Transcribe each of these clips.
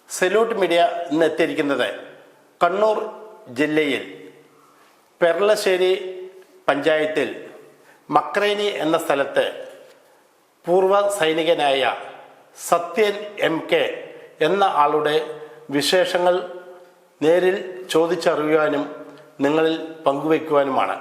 Salute media ഇന്ന് എത്തിയിരിക്കുന്നത് കണ്ണൂർ ജില്ലയിൽ പെർളശ്ശേരി പഞ്ചായത്തിൽ മക്രേനി എന്ന സ്ഥലത്ത് പൂർവ്വ സൈനികനായ സത്യൻ MK എന്ന ആളുടെ വിശേഷങ്ങൾ നേരിൽ ചോദിച്ചറിയുവാനും നിങ്ങളിൽ പങ്കുവയ്ക്കുവാനുമാണ്.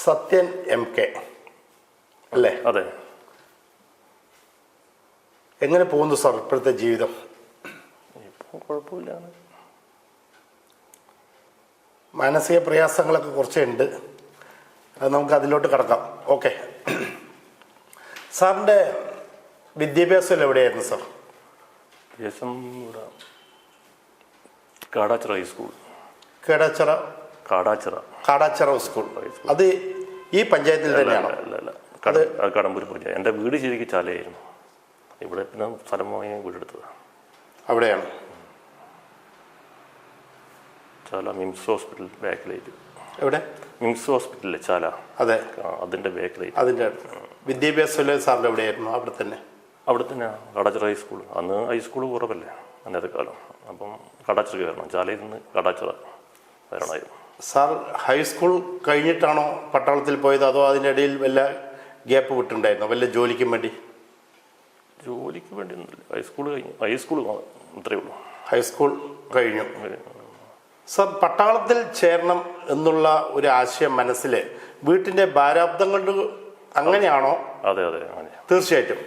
സത്യൻ MK അല്ലേ? അതെ. എങ്ങനെ പോകുന്നു സാർ ഇപ്പോഴത്തെ ജീവിതം? ഇപ്പോൾ കുഴപ്പമില്ല. മാനസിക പ്രയാസങ്ങളൊക്കെ കുറച്ചുണ്ട്, അത് നമുക്ക് അതിലോട്ട് കടക്കാം. ഓക്കെ, സാറിൻ്റെ വിദ്യാഭ്യാസം എവിടെയായിരുന്നു സാർ? വിദ്യാഭ്യാസം ഇവിടെ കാടാച്ചിറ ഹൈസ്കൂൾ. കാടാച്ചിറ സ്കൂൾ. അത് ഈ പഞ്ചായത്തിൽ തന്നെയാണോ? അല്ല, കടമ്പൂർ പഞ്ചായത്ത്. എൻ്റെ വീട് ശരിക്കും ചാലയായിരുന്നു. ഇവിടെ പിന്നെ സ്ഥലം വാങ്ങി വീടെടുത്തതാണ്. അവിടെയാണ് ചാല മിംസ് ഹോസ്പിറ്റൽ ബാക്കിലേക്ക്. എവിടെ? മിംസ് ഹോസ്പിറ്റലിലെ ചാല. അതെ, അതിൻ്റെ ബാക്കിലേക്ക്. അതിൻ്റെ വിദ്യാഭ്യാസം സാറിൻ്റെ എവിടെയായിരുന്നു? അവിടെ തന്നെ കാടാച്ചിറ ഹൈസ്കൂൾ. അന്ന് ഹൈസ്കൂൾ കുറവല്ലേ അന്നത്തെ കാലം. അപ്പം കാടാച്ചിറ വരണം, ചാലയിൽ നിന്ന് കാടാച്ചിറ വരണമായിരുന്നു. സാർ ഹൈസ്കൂൾ കഴിഞ്ഞിട്ടാണോ പട്ടാളത്തിൽ പോയത്, അതോ അതിൻ്റെ ഇടയിൽ വല്ല ഗ്യാപ്പ് വിട്ടുണ്ടായിരുന്നോ വല്ല ജോലിക്കും വേണ്ടി? ജോലിക്ക് വേണ്ടി ഒന്നുമില്ല, ഹൈസ്കൂൾ അത്രയേ ഉള്ളൂ. ഹൈസ്കൂൾ കഴിഞ്ഞു. സാർ പട്ടാളത്തിൽ ചേരണം എന്നുള്ള ഒരു ആശയം മനസ്സിൽ വീട്ടിൻ്റെ പ്രാരാബ്ദം കൊണ്ട് അങ്ങനെയാണോ? അതെ, അങ്ങനെ. തീർച്ചയായിട്ടും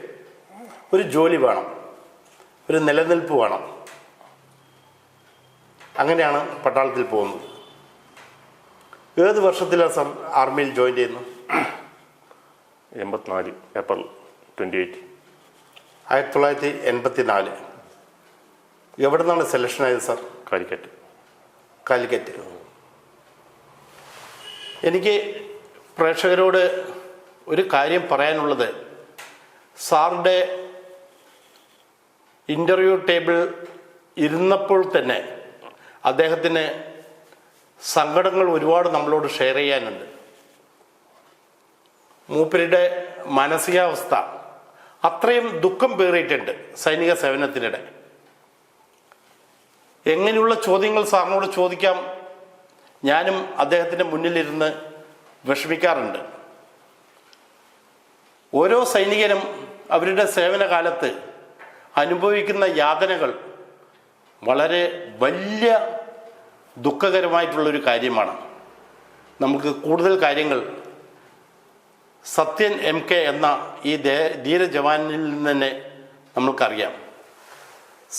ഒരു ജോലി വേണം, ഒരു നിലനിൽപ്പ് വേണം, അങ്ങനെയാണ് പട്ടാളത്തിൽ പോകുന്നത്. ഏത് വർഷത്തിലാണ് സാർ ആർമിയിൽ ജോയിൻ ചെയ്യുന്നത്? 84 ഏപ്രിൽ 28. 1984. എവിടെ നിന്നാണ് സെലക്ഷൻ ആയത് സാർ? കാലിക്കറ്റ്. എനിക്ക് പ്രേക്ഷകരോട് ഒരു കാര്യം പറയാനുള്ളത്, സാറിൻ്റെ ഇൻ്റർവ്യൂ ടേബിൾ ഇരുന്നപ്പോൾ തന്നെ അദ്ദേഹത്തിന് സങ്കടങ്ങൾ ഒരുപാട് നമ്മളോട് ഷെയർ ചെയ്യാനുണ്ട്. മൂപ്പരുടെ മാനസികാവസ്ഥ അത്രയും ദുഃഖം പേറിയിട്ടുണ്ട് സൈനിക സേവനത്തിനിടെ. എങ്ങനെയുള്ള ചോദ്യങ്ങൾ സാറിനോട് ചോദിക്കാം, ഞാനും അദ്ദേഹത്തിൻ്റെ മുന്നിലിരുന്ന് വിഷമിക്കാറുണ്ട്. ഓരോ സൈനികനും അവരുടെ സേവനകാലത്ത് അനുഭവിക്കുന്ന യാതനകൾ വളരെ വലിയ ദുഃഖകരമായിട്ടുള്ളൊരു കാര്യമാണ്. നമുക്ക് കൂടുതൽ കാര്യങ്ങൾ സത്യൻ MK എന്ന ഈ ധീര ജവാനിൽ നിന്ന് തന്നെ നമ്മൾക്കറിയാം.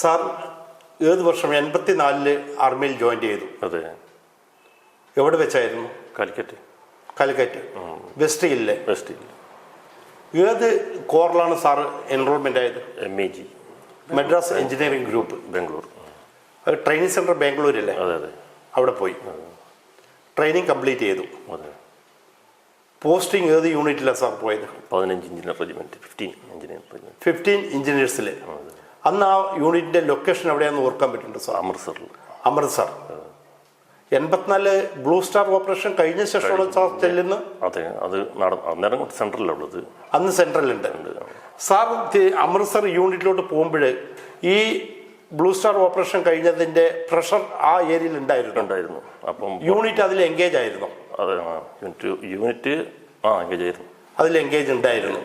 സാർ ഏത് വർഷം? 84 ആർമിയിൽ ജോയിൻ ചെയ്തു. അതെ. എവിടെ വെച്ചായിരുന്നു? കാലിക്കറ്റ്. വെസ്റ്റ് ഹില്ല്. ഏത് കോറിലാണ് സാർ എൻറോൾമെൻ്റ് ആയത്? MEG, Madras engineering group, Bangalore. Training centre ബാംഗ്ലൂരല്ലേ? അതെ. അവിടെ പോയി ട്രെയിനിങ് കംപ്ലീറ്റ് ചെയ്തു. അതെ. പോസ്റ്റിംഗ് ഏത് യൂണിറ്റിലാണ് സാർ പോയത്? 15 എഞ്ചിനീയർ റെജിമെൻറ്റ്, 15 എഞ്ചിനീയേഴ്സിൽ. അന്ന് ആ യൂണിറ്റിൻ്റെ ലൊക്കേഷൻ എവിടെയാണെന്ന് ഓർക്കാൻ പറ്റുന്നുണ്ട് sir? Amritsar. 84 blue star operation കഴിഞ്ഞ ശേഷമുള്ള സാർ ചെല്ലുന്നത്? അതെ, അത് അന്നേരം സെൻട്രലുള്ളത്. അന്ന് സെൻട്രലുണ്ട്. സാർ അമൃത്സർ യൂണിറ്റിലോട്ട് പോകുമ്പോൾ ഈ ബ്ലൂ സ്റ്റാർ ഓപ്പറേഷൻ കഴിഞ്ഞതിൻ്റെ പ്രഷർ ആ ഏരിയയിൽ ഉണ്ടായിരുന്നു. അപ്പം യൂണിറ്റ് അതിൽ എൻഗേജ് ആയിരുന്നു? അതെ, യൂണിറ്റ് എൻഗേജ് ആയിരുന്നു. അതിൽ എൻഗേജ് ഉണ്ടായിരുന്നു.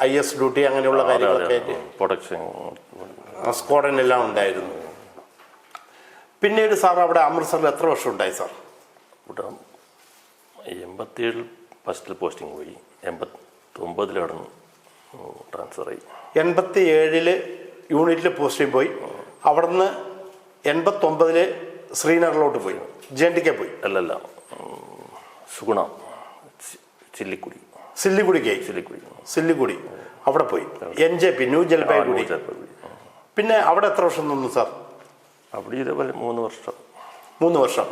IS ഡ്യൂട്ടി അങ്ങനെയുള്ള കാര്യങ്ങളൊക്കെ ആയിട്ട് പ്രൊട്ടക്ഷൻ സ്ക്വാഡൻ എല്ലാം ഉണ്ടായിരുന്നു. പിന്നീട് സാർ അവിടെ അമൃത്സറിൽ എത്ര വർഷം ഉണ്ടായി സാർ? ഇവിടെ 87 ഫസ്റ്റിൽ പോസ്റ്റിംഗ് പോയി, 89 അവിടെ നിന്ന് ട്രാൻസ്ഫർ ആയി. 87 യൂണിറ്റിൽ പോസ്റ്റിംഗ് പോയി. അവിടെ നിന്ന് 89 ശ്രീനഗറിലോട്ട് പോയി, JNDK പോയി. അല്ലല്ല, സുഗുണ, സില്ലിഗുഡി അവിടെ പോയി. NJP, ന്യൂ ജൽപായ്ഗുഡി. പിന്നെ അവിടെ എത്ര വർഷം നിന്നു സാർ? അവിടെ ഇതേപോലെ 3 വർഷം.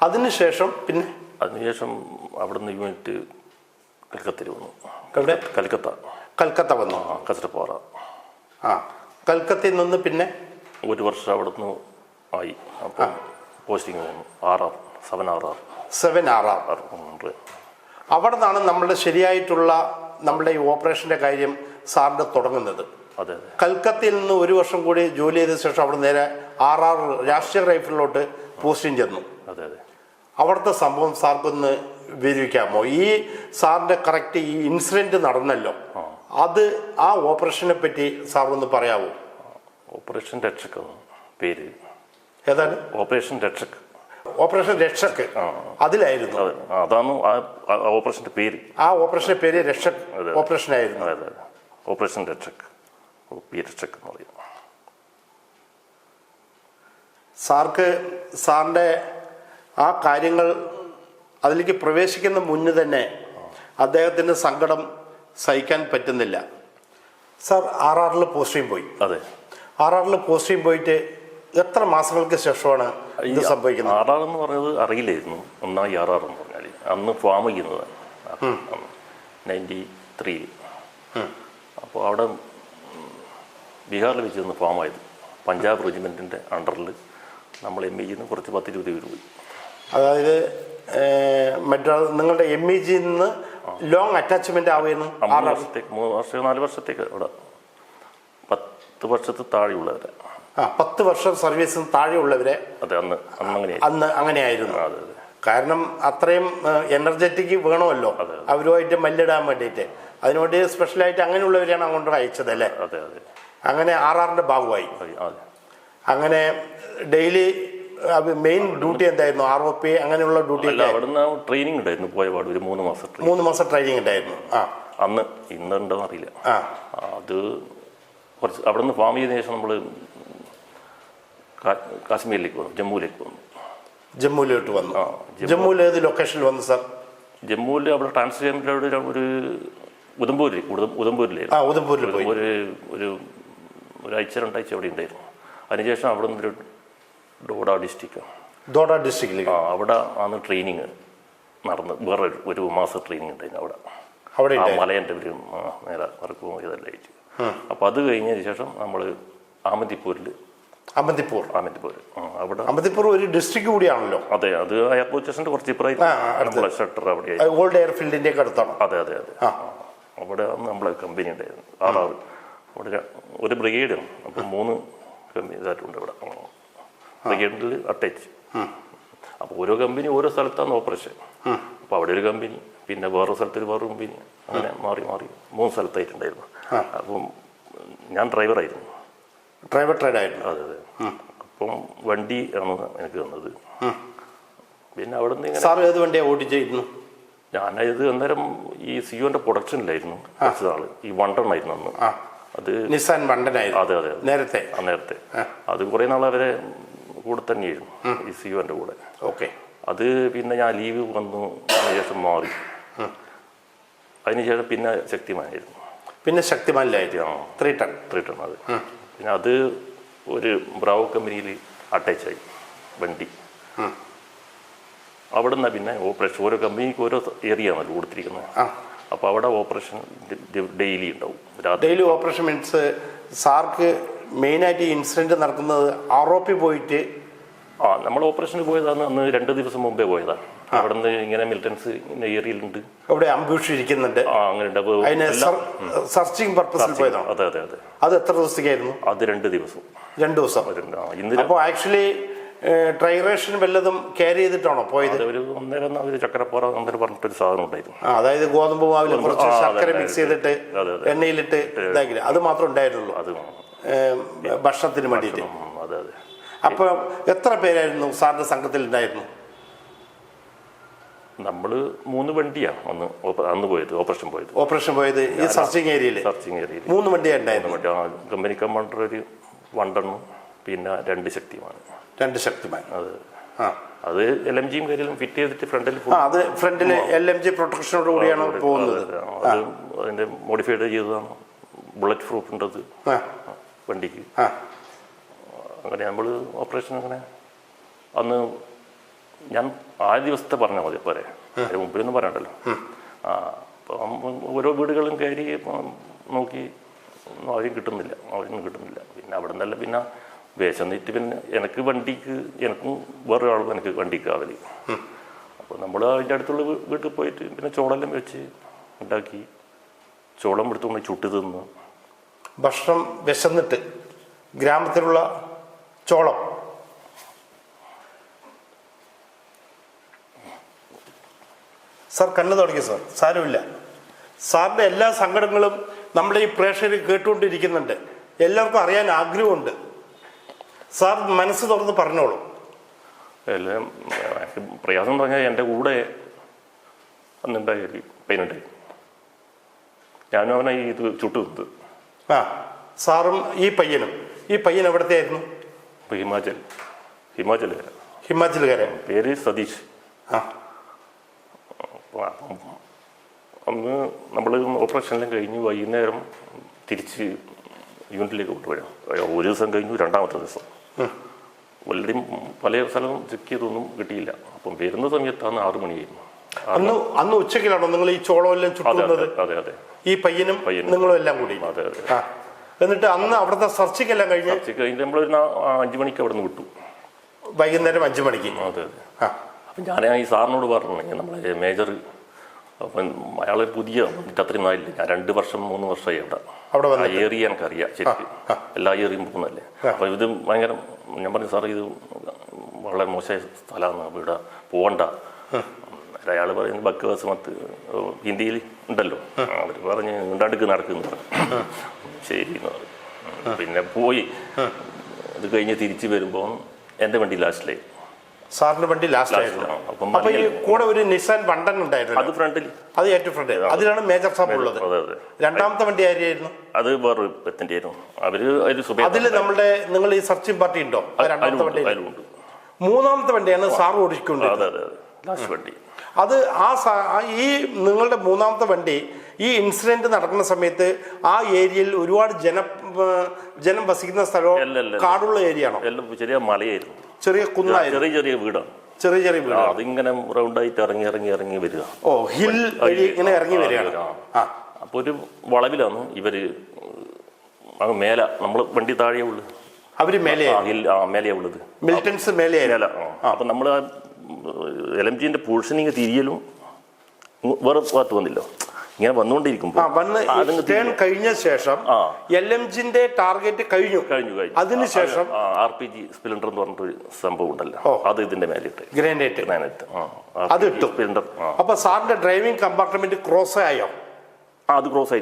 അതിനുശേഷം അവിടുന്ന് യൂണിറ്റ് കൽക്കത്തയിൽ വന്നു. എവിടെ? കൽക്കത്ത വന്നു. കസരപ്പാറ. കൽക്കത്തയിൽ നിന്ന് പിന്നെ ഒരു വർഷം അവിടെ നിന്ന് ആയി. അപ്പോൾ പോസ്റ്റിംഗ് വന്നു. 7RR. 7RR. അവിടെ നിന്നാണ് നമ്മളുടെ ശരിയായിട്ടുള്ള നമ്മളുടെ ഈ ഓപ്പറേഷൻ്റെ കാര്യം സാറിൻ്റെ തുടങ്ങുന്നത്. അതെ. കൽക്കത്തയിൽ നിന്ന് 1 വർഷം കൂടി ജോലി ചെയ്ത ശേഷം അവിടെ നേരെ RR രാഷ്ട്രീയ റൈഫിളിലോട്ട് പോസ്റ്റിംഗ് ചെന്നു. അതെ അതെ. അവിടുത്തെ സംഭവം സാർക്കൊന്ന് വിവരിക്കാമോ? ഈ സാറിൻ്റെ കറക്റ്റ് ഈ ഇൻസിഡൻറ്റ് നടന്നല്ലോ, അത് ആ ഓപ്പറേഷനെ പറ്റി സാർ ഒന്ന് പറയാമോ? ഓപ്പറേഷൻ രക്ഷക് പേര്. ഏതാണ്? ഓപ്പറേഷൻ രക്ഷക്. ഓപ്പറേഷൻ രക്ഷക് അതിലായിരുന്നു. അതാണ് ഓപ്പറേഷന്റെ പേര്. ആ ഓപ്പറേഷന്റെ പേര് രക്ഷക് ഓപ്പറേഷൻ ആയിരുന്നു. അതെ. ഓപ്പറേഷൻ രക്ഷക്, രക്ഷക് എന്ന് പറയും. സാറിൻ്റെ ആ കാര്യങ്ങൾ അതിലേക്ക് പ്രവേശിക്കുന്ന മുന്നേ തന്നെ അദ്ദേഹത്തിന് സങ്കടം സഹിക്കാൻ പറ്റുന്നില്ല. സാർ RRൽ പോസ്റ്റിംഗ് പോയി. അതെ. RRൽ പോസ്റ്റിംഗ് പോയിട്ട് എത്ര മാസങ്ങൾക്ക് ശേഷമാണ് ഇത് സംഭവിക്കുന്നത്? RR എന്ന് പറഞ്ഞത് അറിയില്ലായിരുന്നു. ഒന്നായി RR എന്ന് പറഞ്ഞാൽ അന്ന് ഫാം ചെയ്യുന്നത് 93. അപ്പോൾ അവിടെ ബീഹാറിൽ വെച്ചിരുന്ന് ഫാമായത്. പഞ്ചാബ് റെജിമെൻറ്റിൻ്റെ അണ്ടറിൽ നമ്മൾ MEGന്ന് കുറച്ച് 10-20 പേര് പോയി. അതായത് മദ്രാസ് നിങ്ങളുടെ MEGയിൽ നിന്ന് ലോങ് അറ്റാച്ച്മെന്റ് ആവുന്നു. 3 വർഷത്തേക്ക് 3 വർഷം 4 വർഷത്തേക്ക് അവിടെ 10 വർഷത്തിൽ താഴെയുള്ളവരെ 10 വർഷം സർവീസിന് താഴെയുള്ളവരെ. അതെ. അന്ന് അങ്ങനെയായിരുന്നു. കാരണം അത്രയും എനർജറ്റിക് വേണമല്ലോ അവരുമായിട്ട് മല്ലിടാൻ വേണ്ടിയിട്ട്. അതിനുവേണ്ടി സ്പെഷ്യലായിട്ട് അങ്ങനെയുള്ളവരെയാണ് അങ്ങോട്ട് അയച്ചത് അല്ലേ? അതെ അതെ. അങ്ങനെ RRന്റെ ഭാഗമായി. അങ്ങനെ ഡെയിലി മെയിൻ ഡ്യൂട്ടി എന്തായിരുന്നു? ROP അങ്ങനെയുള്ള ഡ്യൂട്ടി? അവിടുന്ന് ട്രെയിനിങ് ഉണ്ടായിരുന്നു. പോയപാട് ഒരു 3 മാസം 3 മാസം ട്രെയിനിങ് ഉണ്ടായിരുന്നു. അന്ന് ഇന്നുണ്ടോ അറിയില്ല. അത് കുറച്ച് അവിടുന്ന് ഫാം ചെയ്തതിനു ശേഷം നമ്മൾ കാശ്മീരിലേക്ക് വന്നു, ജമ്മുവിലേക്ക് വന്നു. ജമ്മുവിലോട്ട് വന്നു. ജമ്മുവിൽ ഏത് ലൊക്കേഷനിൽ വന്നു സാർ? ജമ്മുവിൽ അവിടെ ട്രാൻസ്ഫർ ചെയ്യാൻ ഒരു ഉദംപൂരിലായിരുന്നു. ഒരു ഒരാഴ്ച 2 ആഴ്ച അവിടെ ഉണ്ടായിരുന്നു. അതിനുശേഷം അവിടെ നിന്നൊരു ഡോഡ ഡിസ്ട്രിക്റ്റിലേക്ക് അവിടെ ആണ് ട്രെയിനിങ് നടന്ന്. വേറെ ഒരു മാസം ട്രെയിനിങ് ഉണ്ടായിരുന്നു അവിടെ. മലയൻ്റെ ഒരു നേരെ വറക്കും ഇതെല്ലാം ആയിട്ട്. അപ്പോൾ അത് കഴിഞ്ഞതിന് ശേഷം നമ്മൾ അഹമ്മദിപ്പൂർ അവിടെ ഒരു ഡിസ്ട്രിക്ട് കൂടിയാണല്ലോ. അതെ. അത് എയർപോർട്ട് സ്റ്റേഷൻ്റെ കുറച്ച് ഇപ്പുറം നമ്മളെ ഷട്ടർ അവിടെ ഓൾഡ് എയർഫീൽഡിന്റെ അടുത്താണ്. അതെ. അവിടെ നമ്മളെ കമ്പനി ഉണ്ടായിരുന്നു. അവിടെ ഒരു ബ്രിഗേഡും. അപ്പം 3 കമ്പനി ഇതായിട്ടുണ്ട് ഇവിടെ. ബ്രിഗേഡിൽ അറ്റാച്ച്. അപ്പോൾ ഓരോ കമ്പനി ഓരോ സ്ഥലത്താണ് ഓപ്പറേഷൻ. അപ്പോൾ അവിടെ ഒരു കമ്പനി, പിന്നെ വേറൊരു സ്ഥലത്ത് വേറൊരു കമ്പനി, അങ്ങനെ മാറി 3 സ്ഥലത്തായിട്ടുണ്ടായിരുന്നു. അപ്പം ഞാൻ ഡ്രൈവറായിരുന്നു. ഡ്രൈവർ ട്രേഡ് ആയിരുന്നു. അതെ. അപ്പം വണ്ടി ആണ് എനിക്ക് തന്നത്. പിന്നെ അവിടെ നിന്ന് സാർ ഏത് വണ്ടിയാണ് ഓടിച്ചിരുന്നു? ഞാനത് അന്നേരം ഈ സിയോന്റെ പ്രൊഡക്ഷനിലായിരുന്നു കുറച്ച് നാള്. ഈ വണ്ടനായിരുന്നു അന്ന്. അത് നിസാൻ വണ്ടനായിരുന്നു. അതെ. നേരത്തെ അത് കുറെ നാൾ അവരെ കൂടെ തന്നെയായിരുന്നു, ഈ സിയോന്റെ കൂടെ. ഓക്കെ. അത് പിന്നെ ഞാൻ ലീവ് വന്നു, അതിനുശേഷം മാറി. അതിനുശേഷം പിന്നെ ശക്തിമാനായിരുന്നു. പിന്നെ ശക്തിമാനിലായിരുന്നു 3 ടൺ. അത് പിന്നെ അത് ഒരു ബ്രാവോ കമ്പനിയിൽ അറ്റാച്ചായി വണ്ടി. അവിടെ നിന്നാണ് പിന്നെ ഓപ്പറേഷൻ. ഓരോ കമ്പനിക്ക് ഓരോ ഏരിയ ആണല്ലോ കൊടുത്തിരിക്കുന്നത്. അപ്പോൾ അവിടെ ഓപ്പറേഷൻ ഡെയിലി ഉണ്ടാവും. ഡെയിലി ഓപ്പറേഷൻ മീൻസ് സാർക്ക് മെയിനായിട്ട് ഇൻസിഡൻറ്റ് നടക്കുന്നത് ROP പോയിട്ട് നമ്മൾ ഓപ്പറേഷന് പോയതാണ്. അന്ന് 2 ദിവസം മുമ്പേ പോയതാണ്. അവിടെ നിന്ന് ഇങ്ങനെ മിലിറ്റൻസ് ഏരിയയിലുണ്ട്, അവിടെ അംബൂഷ് ഇരിക്കുന്നുണ്ട്. അങ്ങനെ സെർച്ചിങ് പർപ്പസിൽ പോയതാണ്. അതെ. അത് എത്ര ദിവസത്തേക്കായിരുന്നു? അത് 2 ദിവസം. 2 ദിവസം. അപ്പോൾ ആക്ച്വലി ട്രൈറേഷൻ വല്ലതും ക്യാരി ചെയ്തിട്ടാണോ പോയത്? ഒരു 1.5 ചക്കരപ്പോറ പറഞ്ഞിട്ടൊരു സാധനം ഉണ്ടായിരുന്നു. അതായത് ഗോതമ്പ് മാവിൽ കുറച്ച് ശർക്കര മിക്സ് ചെയ്തിട്ട് എണ്ണയിലിട്ട് ഇതാക്കി, അത് മാത്രമേ ഉണ്ടായിരുന്നുള്ളൂ അത് ഭക്ഷണത്തിന് വേണ്ടിയിട്ട്. അതെ. അപ്പോൾ എത്ര പേരായിരുന്നു സാറിന്റെ സംഘത്തിൽ ഉണ്ടായിരുന്നു? നമ്മൾ 3 വണ്ടിയാണ് അന്ന് പോയത്, ഓപ്പറേഷൻ പോയത് ഈ സർച്ചിങ് ഏരിയയിൽ 3 വണ്ടിയാണ് ഉണ്ടായിരുന്നു. കമ്പനി കമാൻഡർ ഒരു വണ്ടെണ്ണം, പിന്നെ 2 ശക്തിമാൻ. അതെ. അത് LMGയും കാര്യങ്ങളും ഫിറ്റ് ചെയ്തിട്ട് ഫ്രണ്ടിൽ അത് ഫ്രണ്ടിൽ LMG പ്രൊട്ടക്ഷനോട് കൂടിയാണ് പോകുന്നത്. അത് അതിന്റെ മോഡിഫൈഡ് ചെയ്തതാണ്. ബുള്ളറ്റ് പ്രൂഫ് ഉണ്ടത് വണ്ടിക്ക്. അങ്ങനെ നമ്മൾ ഓപ്പറേഷൻ അങ്ങനെ അന്ന് ഞാൻ ആദ്യ ദിവസത്തെ പറഞ്ഞാൽ മതി പോരെ, അതിന് മുമ്പിലൊന്നും പറയണ്ടല്ലോ. അപ്പം ഓരോ വീടുകളും കയറി നോക്കി ആരും കിട്ടുന്നില്ല. പിന്നെ അവിടെ നിന്നല്ല പിന്നെ വിശന്നിട്ട് പിന്നെ എനിക്കും വേറൊരാളും എനിക്ക് വണ്ടിക്ക് ആവല്. അപ്പോൾ നമ്മൾ അതിൻ്റെ അടുത്തുള്ള വീട്ടിൽ പോയിട്ട് പിന്നെ ചോളെല്ലാം വെച്ച് ഉണ്ടാക്കി ചോളം എടുത്തുകൊണ്ട് ചുട്ട് തിന്ന്. ഭക്ഷണം വിശന്നിട്ട് ഗ്രാമത്തിലുള്ള ചോളം. സാർ കണ്ണു തുടങ്ങി സാർ, സാരമില്ല. സാറിൻ്റെ എല്ലാ സങ്കടങ്ങളും നമ്മുടെ ഈ പ്രേക്ഷകർ കേട്ടുകൊണ്ടിരിക്കുന്നുണ്ട്. എല്ലാവർക്കും അറിയാൻ ആഗ്രഹമുണ്ട്. സാർ മനസ്സ് തുറന്ന് പറഞ്ഞോളൂ. എല്ലാം പ്രയാസം എന്ന് പറഞ്ഞാൽ എൻ്റെ കൂടെ അന്നുണ്ടായി പയ്യനുണ്ടായി. ഞാനും അവനെ ഇത് ചുട്ടു തിന്നത്. സാറും ഈ പയ്യൻ എവിടത്തെ ആയിരുന്നു? ഇപ്പോൾ ഹിമാചലുകാരൻ. ഹിമാചലുകാരൻ. പേര് സതീഷ്. അന്ന് നമ്മൾ ഓപ്പറേഷനെല്ലാം കഴിഞ്ഞ് വൈകുന്നേരം തിരിച്ച് യൂണിറ്റിലേക്ക് കൊണ്ടുപോയാം. ഒരു ദിവസം കഴിഞ്ഞു, രണ്ടാമത്തെ ദിവസം വല്ലതും പല സ്ഥലവും ചെക്ക് ചെയ്തൊന്നും കിട്ടിയില്ല. അപ്പം വരുന്ന സമയത്താണ് 6 മണിയായിരുന്നു. അന്ന് ഉച്ചക്കിലാണോ നിങ്ങൾ ഈ ചോളമെല്ലാം ചുട്ടുന്നത്? അതെ അതെ. ഈ പയ്യനും നിങ്ങളും എല്ലാം കൂടി? അതെ അതെ. എന്നിട്ട് അന്ന് അവിടുത്തെ സെർച്ചിക്കെല്ലാം കഴിഞ്ഞ് നമ്മളൊരു 5 മണിക്ക് അവിടെ നിന്ന് വിട്ടു. വൈകുന്നേരം 5 മണിക്ക്? അതെ അതെ. അപ്പം ഞാൻ ഈ സാറിനോട് പറഞ്ഞു, നമ്മളെ മേജർ, അപ്പം അയാൾ പുതിയ വന്നിട്ട് അത്രയും നായില്ല. ഞാൻ 2 വർഷം 3 വർഷമായി അവിടെ. ഏറിയ എനിക്കറിയാം ശരിക്കും, എല്ലാ ഏറിയും പോകുന്നതല്ലേ. അപ്പം ഇത് ഭയങ്കര, ഞാൻ പറഞ്ഞു സാർ ഇത് വളരെ മോശമായ സ്ഥലമാണ്, ഇവിടെ പോകണ്ട. അയാൾ പറയുന്നത് ബക്വാസ് മത്ത് ഹിന്ദിയിൽ ഉണ്ടല്ലോ, അവർ പറഞ്ഞ് ഉണ്ടാണ്ടിക്ക് നടക്കുന്നു. ശരി എന്ന് പറഞ്ഞു. പിന്നെ പോയി. അത് കഴിഞ്ഞ് തിരിച്ച് വരുമ്പോൾ എൻ്റെ വണ്ടി ലാസ്റ്റിലായി. സാറിന്റെ വണ്ടി ലാസ്റ്റ് ആയിരുന്നു. അപ്പൊ ഈ കൂടെ ഒരു നിസാൻ വണ്ടൻ ഉണ്ടായിരുന്നു. അത് ഫ്രണ്ടിൽ, അത് ഏറ്റവും ഫ്രണ്ട്. അതിലാണ് മേജർ സാബ് ഉള്ളത്. രണ്ടാമത്തെ വണ്ടി ആയിരുന്നു? അത് വേറൊരു എത്തിന്റെ ആയിരുന്നു. അതിൽ നിങ്ങൾ ഈ സെർച്ചിങ് പാർട്ടി ഉണ്ടോ? രണ്ടാമത്തെ വണ്ടി. മൂന്നാമത്തെ വണ്ടിയാണ് സാർ ഓടിക്കൊണ്ടിരുന്നത് വണ്ടി. അത് ഈ നിങ്ങളുടെ മൂന്നാമത്തെ വണ്ടി ഈ ഇൻസിഡന്റ് നടക്കുന്ന സമയത്ത് ആ ഏരിയയിൽ ഒരുപാട് ജനം വസിക്കുന്ന സ്ഥലവും കാടുള്ള ഏരിയ ആണോ? ചെറിയ മലയായിരുന്നു, ചെറിയ കുന്നായിരുന്നു, ചെറിയ വീടാണ്. ചെറിയ വീട്. അതിങ്ങനെ റൗണ്ടായിട്ട് ഇറങ്ങി വരിക. ഹിൽ ഇങ്ങനെ ഇറങ്ങി വരികയാണ്. അപ്പൊ ഒരു വളവിലാണ് ഇവര് മേല, നമ്മൾ വണ്ടി താഴെ ഉള്ളു, അവര് മേലെയാ ഉള്ളത്. മിലിറ്റൻസ് മേലെയല്ല. അപ്പൊ നമ്മള് LMGന്റെ പൊസിഷനിങ് തിരിയലും വേറെ ഭാഗത്ത് വന്നില്ല, ഇങ്ങനെ വന്നുകൊണ്ടിരിക്കുമ്പോൾ കഴിഞ്ഞ ശേഷം LMGന്റെ ടാർഗറ്റ് കഴിഞ്ഞു. അതിനുശേഷം RPG സ്പ്ലിൻഡർ എന്ന് പറഞ്ഞിട്ടൊരു സംഭവം ഉണ്ടല്ലോ, അത് ഇതിന്റെ മേലിട്ട് ഗ്രാനൈറ്റ് അത് ഇട്ടു. അപ്പൊ സാറിന്റെ ഡ്രൈവിംഗ് കമ്പാർട്ട്മെന്റ് ക്രോസ് ആയോ? അത് ക്രോസ്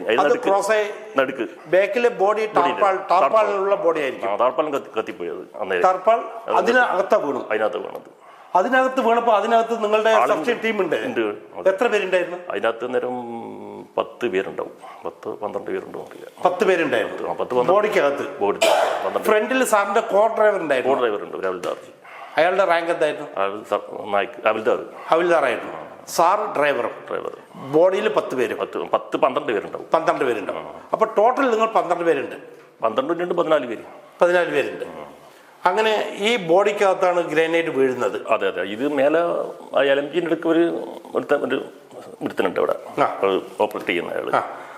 ആയി നടുക്ക്. ബാക്കിലെ ബോഡി ടാർപ്പാളിലുള്ള ബോഡി ആയിരിക്കും. ടാർപ്പാലും കത്തിപ്പോയത്. ടാർപ്പാൾ അതിനകത്ത് വീണു. അതിനകത്ത് വീണപ്പോ അതിനകത്ത് നിങ്ങളുടെ സെർച്ചിങ് ടീം ഉണ്ട്. എത്ര പേരുണ്ടായിരുന്നു അതിനകത്ത്? നേരം 10 പേരുണ്ടാവും, 10-12 പേരുണ്ടാവും. 10 പേരുണ്ടായിരുന്നു ബോഡിക്കകത്ത്. ഫ്രണ്ടിൽ സാറിന്റെ കോ ഡ്രൈവർ ഉണ്ടായിരുന്നു. ഹവിൽദാർജി. അയാളുടെ റാങ്ക് എന്തായിരുന്നു? ഹവിൽദാറായിരുന്നു. Sir driver. ബോഡിയിൽ 10 പേര്, 12 പേരുണ്ടാവും. 12 പേരുണ്ടാവും. അപ്പൊ ടോട്ടൽ നിങ്ങൾ 12 പേരുണ്ട്. 14 പേരുണ്ട്. അങ്ങനെ ഈ ബോഡിക്കകത്താണ് ഗ്രനേഡ് വീഴുന്നത്. അതെ. ഇത് മേലെ LMGന്റെ അടുക്ക് ഒരു ഒരുത്തനുണ്ട് അവിടെ ഓപ്പറേറ്റ് ചെയ്യുന്ന അയാള്.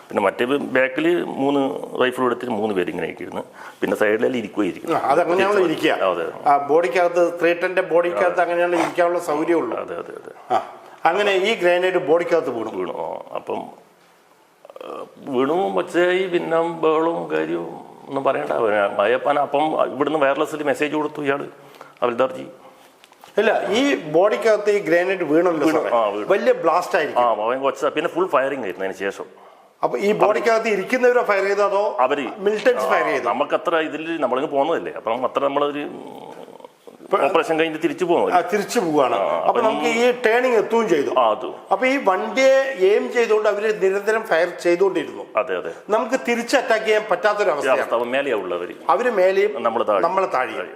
പിന്നെ മറ്റേ ബാക്കിൽ 3 റൈഫിൾ എടുത്തിട്ട് 3 പേര് ഇങ്ങനെ ഇരിക്കുന്നു. പിന്നെ സൈഡിലെല്ലാം ഇരിക്കുകയായിരിക്കും. അതങ്ങനെയാണല്ലോ ഇരിക്കുക. ബോഡിക്കകത്ത് 310 ബോഡിക്കകത്ത് അങ്ങനെയാണ് ഇരിക്കാനുള്ള സൗകര്യമുള്ളൂ. അതെ. അങ്ങനെ ഈ ഗ്രനേഡ് ബോഡിക്കകത്ത് വീണു. അപ്പം വീണു ഒച്ചയായി, പിന്നെ ബഹളവും കാര്യവും ഒന്നും പറയണ്ട. അയ്യപ്പൻ അപ്പം ഇവിടുന്ന് വയർലെസ്സിൽ മെസ്സേജ് കൊടുത്തു ഇയാള്, ഹവിൽദാർജി. ഇല്ല, ഈ ബോഡിക്കകത്ത് ഈ ഗ്രനേഡ് വീണല്ലോ, വലിയ ബ്ലാസ്റ്റ് ആയിരിക്കും. പിന്നെ ഫുൾ ഫയറിംഗ് ആയിരുന്നു അതിന് ശേഷം. അപ്പൊ ഈ ബോഡിക്കകത്ത് ഇരിക്കുന്നവരോ ഫയർ ചെയ്തോ അതോ അവര് മിലിറ്റൻസ് ഫയർ ചെയ്തു? നമുക്കത്ര ഇതിൽ നമ്മളിങ്ങ് പോകുന്നതല്ലേ, അപ്പം അത്ര നമ്മളൊരു ഓപ്പറേഷൻ കഴിഞ്ഞ് തിരിച്ചു പോവാണ്. അപ്പൊ നമുക്ക് ഈ ടേണിങ് എത്തുകയും ചെയ്തു. അപ്പൊ ഈ വണ്ടിയെ എയിം ചെയ്തുകൊണ്ട് അവര് നിരന്തരം ഫയർ ചെയ്തുകൊണ്ടിരുന്നു. അതെ. നമുക്ക് തിരിച്ച് അറ്റാക്ക് ചെയ്യാൻ പറ്റാത്തൊരവസ്ഥ. അവര് മേലെയും നമ്മളെ താഴെയും.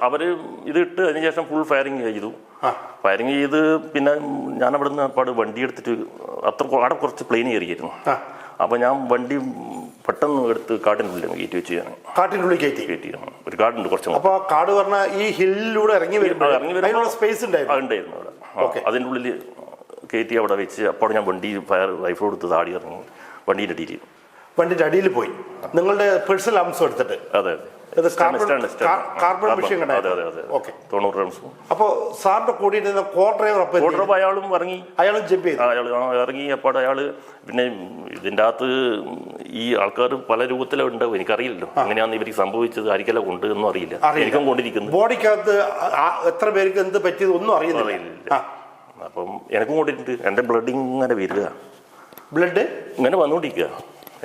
അവര് ഇതിട്ട് അതിനുശേഷം ഫുൾ ഫയറിങ് ചെയ്തു. പിന്നെ ഞാൻ അവിടെ നിന്ന് വണ്ടി എടുത്തിട്ട് അവിടെ കുറച്ച് പ്ലെയിൻ കയറിയായിരുന്നു. അപ്പൊ ഞാൻ വണ്ടി പെട്ടെന്ന് എടുത്ത് കാട്ടിനുള്ളിൽ കയറ്റി വെച്ച് ഞാൻ കാട്ടിനുള്ളിൽ കയറ്റി. ഒരു കാടുണ്ട് കുറച്ച്. അപ്പൊ കാട് പറഞ്ഞാൽ ഈ ഹില്ലിലൂടെ ഇറങ്ങി വരുമ്പോൾ സ്പേസ് ഉണ്ടായിരുന്നു അവിടെ. അതിൻ്റെ ഉള്ളിൽ കയറ്റി അവിടെ വെച്ച് അപ്പോൾ ഞാൻ വണ്ടി റൈഫിൾ കൊടുത്ത് താടി ഇറങ്ങി വണ്ടീൻ്റെ അടിയിൽ. വണ്ടിയുടെ അടിയിൽ പോയി നിങ്ങളുടെ പേഴ്സണൽ ആംസം എടുത്തിട്ട്. അതെ ഇത് കാർബൺ വിഷയം കണ്ടായിരുന്നു. Okay, 90 runs. അപ്പോൾ സാറിന്റെ കൂടെ ഇരുന്ന കോ ഡ്രൈവർ അയാളും ഇറങ്ങി, അയാളും ജമ്പ് ചെയ്തു. അയാൾ ഇറങ്ങി. അപ്പോൾ അയാള് പിന്നെ ഇതിൻ്റെ അകത്ത് ഈ ആൾക്കാർ പല രൂപത്തിലുണ്ടാവും, എനിക്കറിയില്ലല്ലോ അങ്ങനെയാന്ന് ഇവർക്ക് സംഭവിച്ചത്, ആയിരിക്കല കൊണ്ട് എന്നും അറിയില്ല. എനിക്കും കൊണ്ടിരിക്കുന്നു ബോഡിക്കകത്ത് എത്ര പേർക്ക് എന്ത് പറ്റിയത് ഒന്നും അറിയില്ല. അപ്പം എനിക്കും കൊണ്ടിട്ടുണ്ട്. എൻ്റെ ബ്ലഡ് ഇങ്ങനെ വരിക, ബ്ലഡ് ഇങ്ങനെ വന്നുകൊണ്ടിരിക്കുക.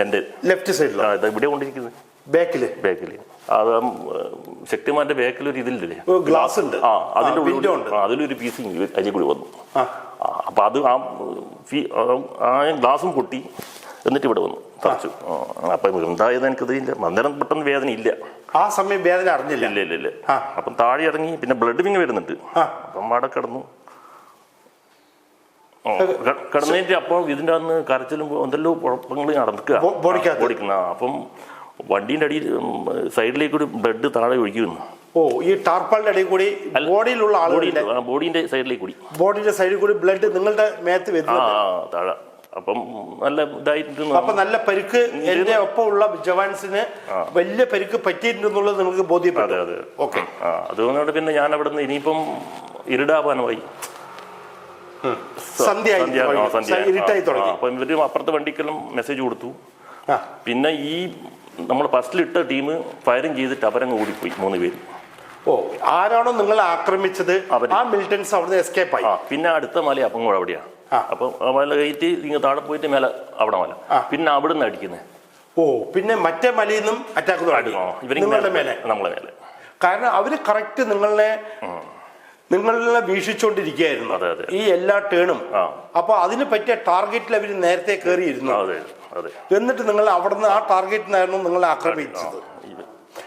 എൻ്റെ ലെഫ്റ്റ് സൈഡിൽ ഇവിടെ കൊണ്ടിരിക്കുന്നത്, ബാക്കില് അത് ശക്തിമാന്റെ ബാക്കിൽ ഒരു ഇതില്ലേ, ഗ്ലാസ് ഉണ്ട്, അതിലൊരു പീസ് അരി കൂടി വന്നു. അപ്പൊ അത് ആ ഗ്ലാസും പൊട്ടി, എന്നിട്ട് ഇവിടെ വന്നു തറച്ചു. അപ്പൊ എന്തായത് എനിക്കതില്ല, അന്നേരം പെട്ടെന്ന് വേദന ഇല്ല, ആ സമയം വേദന അറിഞ്ഞില്ല. ഇല്ല. അപ്പം താഴെ ഇറങ്ങി, പിന്നെ ബ്ലഡ് പിന്നെ വരുന്നുണ്ട്. അപ്പം അവിടെ കിടന്നു കിടന്നിട്ട് അപ്പോൾ ഇതിൻ്റെ അന്ന് കരച്ചിലും എന്തെല്ലോ കുഴപ്പങ്ങൾ നടക്കുക ഓടിക്കുന്ന. അപ്പം വണ്ടീൻ്റെ അടിയിൽ സൈഡിലേക്ക് ഒരു ബ്ലഡ് താഴെ ഒഴുകി വന്നു. ഓ, ഈ ടാർപ്പാളിന്റെ ഇടയിൽ കൂടി ബോഡിയിലുള്ള ബോഡിന്റെ സൈഡിലേക്ക് കൂടി, ബോഡിന്റെ സൈഡിൽ കൂടി ബ്ലഡ് നിങ്ങളുടെ മേത്ത് വരുന്നു താഴെ. അപ്പം നല്ല ഇതായിട്ട്, അപ്പൊ നല്ല പരിക്ക് എന്റെ ഒപ്പമുള്ള ജവാൻസിന് വലിയ പരിക്ക് പറ്റിയിട്ടുണ്ടെന്നുള്ളത് നിങ്ങൾക്ക് ബോധ്യപ്പെട്ടു. അതെ. ഓക്കെ, അതുകൊണ്ട് പിന്നെ ഞാൻ അവിടെ നിന്ന് ഇനിയിപ്പം ഇരുടാവാനുമായി, ഇരുട്ടായി തുടങ്ങി. അപ്പൊ ഇവര് അപ്പുറത്തെ വണ്ടിക്കെല്ലാം മെസ്സേജ് കൊടുത്തു. പിന്നെ ഈ നമ്മൾ ഫസ്റ്റിലിട്ട ടീം ഫയറിങ് ചെയ്തിട്ട് അവരങ്ങ് ഓടിപ്പോയി 3 പേര്. ഓ, ആരാണോ നിങ്ങളെ ആക്രമിച്ചത് ആ മിലിറ്റൻസ് അവിടുന്ന് എസ്കേപ്പ് ആയി. പിന്നെ അടുത്ത മല അപ്പം അവിടെയാ. അപ്പൊ മല കയറ്റി ഇങ്ങ് താഴെ പോയിട്ട് മേലെ അവിടെ മല, പിന്നെ അവിടുന്ന് അടിക്കുന്നത്. ഓ, പിന്നെ മറ്റേ മലയിൽ നിന്നും അറ്റാക്ക് നിങ്ങളുടെ മേലെ, നമ്മളെ മേലെ. കാരണം അവര് കറക്റ്റ് നിങ്ങളെ വീക്ഷിച്ചോണ്ടിരിക്കുകയായിരുന്നു ഈ എല്ലാ ടേണും. അപ്പൊ അതിന് പറ്റിയ ടാർഗറ്റിൽ അവർ നേരത്തെ കയറിയിരുന്നു. എന്നിട്ട് നിങ്ങൾ അവിടുന്ന് ആ ടാർഗറ്റിനായിരുന്നു നിങ്ങളെ ആക്രമിച്ചത്.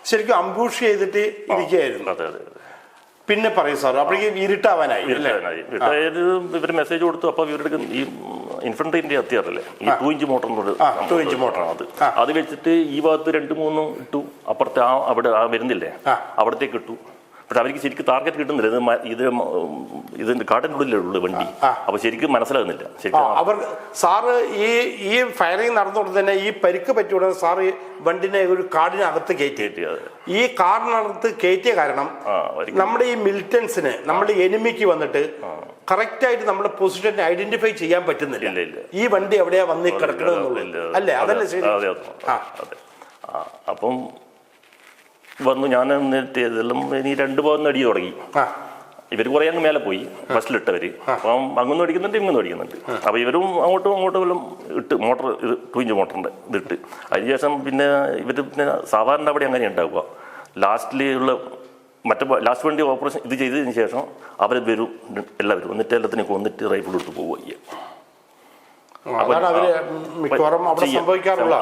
ശരിക്കും അംബൂഷ് ചെയ്തിട്ട് ഇരിക്കുകയായിരുന്നു. പിന്നെ പറയും സാർ, അപ്പോഴേക്കും ഇരുട്ടാവാനായി. ഇവര് മെസ്സേജ് കൊടുത്തു. അപ്പൊ ഇവരുടെ ഈ ഇൻഫൻട്രിന്റെ അത്യാറല്ലേ, ഈ 2 ഇഞ്ച് മോട്ടർ, 2 ഇഞ്ച് മോട്ടർ, അത് വെച്ചിട്ട് ഈ ഭാഗത്ത് 2-3 ഇട്ടു. അപ്പുറത്തെ അവിടെ വരുന്നില്ലേ, അവിടത്തേക്ക് ഇട്ടു. പക്ഷെ അവർക്ക് ശരിക്കും ടാർഗറ്റ് കിട്ടുന്നില്ല. ഇതിന്റെ കാട്ടിൻ്റെ ഉള്ളിലുള്ള വണ്ടി, അപ്പൊ ശരിക്കും മനസ്സിലാകുന്നില്ല. അവർ സാറ് ഈ ഫയറിംഗ് നടന്നുകൊണ്ട് തന്നെ ഈ പരിക്ക് പറ്റിയ സാറ് വണ്ടിനെ ഒരു കാടിനകത്ത് കയറ്റി. ഈ കാടിനകത്ത് കയറ്റിയ കാരണം നമ്മുടെ ഈ മിലിറ്റൻസിന്, നമ്മുടെ എനിമിക്ക് വന്നിട്ട് കറക്റ്റായിട്ട് നമ്മുടെ പൊസിഷൻ ഐഡന്റിഫൈ ചെയ്യാൻ പറ്റുന്നില്ല. ഈ വണ്ടി എവിടെയാ വന്ന് കിടക്കണമെന്നുള്ളത് അല്ലേ? അതല്ലേ ശരി. അപ്പം വന്നു. ഞാൻ എന്നിട്ട് ഇതെല്ലാം ഇനി 2 ഭാഗം അടി തുടങ്ങി. ഇവർ കുറെ അങ്ങ് മേലെ പോയി, ബസ്സിലിട്ടവര്. അപ്പം അങ്ങൊന്നും അടിക്കുന്നുണ്ട്, ഇങ്ങൊന്നും അടിക്കുന്നുണ്ട്. അപ്പൊ ഇവരും അങ്ങോട്ടും എല്ലാം ഇട്ട് മോട്ടർ, ഇത് 2 ഇഞ്ച് മോട്ടറിന്റെ ഇതിട്ട്. അതിനുശേഷം പിന്നെ ഇവര് പിന്നെ സാധാരണ അവിടെ അങ്ങനെ ഉണ്ടാവുക. ലാസ്റ്റിലുള്ള ലാസ്റ്റ് വണ്ടി ഓപ്പറേഷൻ ഇത് ചെയ്തതിന് ശേഷം അവർ വരും, എല്ലാവരും എന്നിട്ട് എല്ലാത്തിനും കൊന്നിട്ട് റൈഫിൾ ഇട്ട് പോവുക. മിക്കവാറും അവിടെ സംഭവിക്കാറുള്ള,